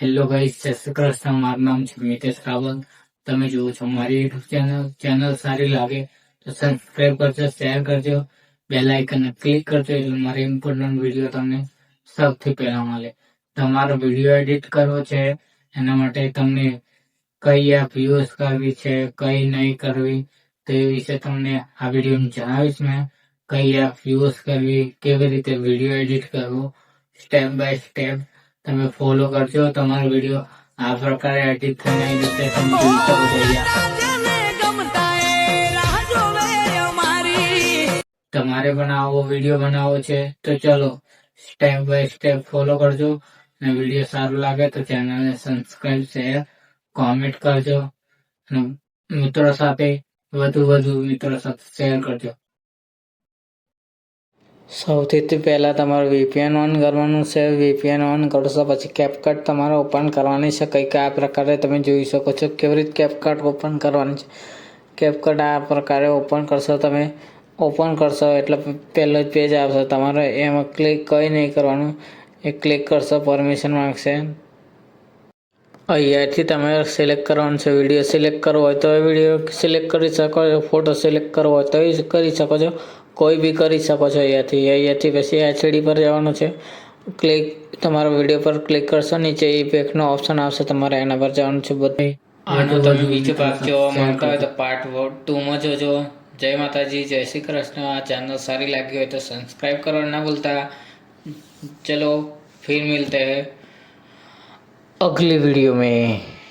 Hello guys, જય શ્રી કૃષ્ણ. મારું નામ છે મિતેશ રાવલ. તમે જુઓ છો મારી યુટ્યુબ ચેનલ સારી લાગે તો સબસ્ક્રાઇબ કરજો, શેર કરજો, બેલ આઇકન ક્લિક કરજો એટલે મારી ઇમ્પોર્ટન્ટ વિડીયો તમને સૌથી પહેલા મળે. તમારો વિડીયો એડિટ કરવો છે, એના માટે તમને કઈ એપ યુઝ કરવી છે, કઈ નહીં કરવી તે વિશે તમને આ વિડીયોમાં જણાવીશ. મેં કઈ એપ યુઝ કરવી, કેવી રીતે વિડીયો એડિટ કરવો, સ્ટેપ બાય સ્ટેપ તમે ફોલો કરજો. તમારો વિડીયો આ પ્રકારે એડિટ થઈને આવી જશે. તમે જોઈ શકો છો તમારે પણ આવો વિડીયો બનાવવો છે તો ચલો સ્ટેપ બાય સ્ટેપ ફોલો કરજો. અને વિડીયો સારો લાગે તો ચેનલને સબસ્ક્રાઇબ, શેર, કોમેન્ટ કરજો અને મિત્રો સાથે વધુ મિત્રો સાથે શેર કરજો. સૌથી પહેલાં તમારે VPN ઓન કરવાનું છે. VPN ઓન કરશો પછી કેપકટ તમારે ઓપન કરવાની છે. કંઈક આ પ્રકારે તમે જોઈ શકો છો કેવી રીતે કેપકટ ઓપન કરવાની છે. કેપકટ આ પ્રકારે ઓપન કરશો, તમે ઓપન કરશો એટલે પહેલો જ પેજ આવશે. તમારે એમાં ક્લિક કંઈ નહીં કરવાનું, એ ક્લિક કરશો પરમિશન માંગશે. અહીંયાથી તમારે સિલેક્ટ કરવાનું છે. વિડીયો સિલેક્ટ કરવો હોય તો વિડીયો સિલેક્ટ કરી શકો છો, ફોટો સિલેક્ટ કરવો હોય તો એ કરી શકો છો, કોઈ બી કરી શકો છો. અહીંયાથી પછી HD પર જવાનું છે. ક્લિક તમારો વિડીયો પર ક્લિક કરશો, નીચે ઇફેક્ટનો ઓપ્શન આવશે, તમારે એના પર જવાનું છે. બધે આનો તમે બીજો ભાગ જોવા માંગતા હોય તો પાર્ટ 2માં જોજો. જય માતાજી, જય શ્રી કૃષ્ણ. આ ચેનલ સારી લાગી હોય તો સબસ્ક્રાઈબ કરવા ના ભૂલતા. चलो फिर मिलते हैं अगली वीडियो में.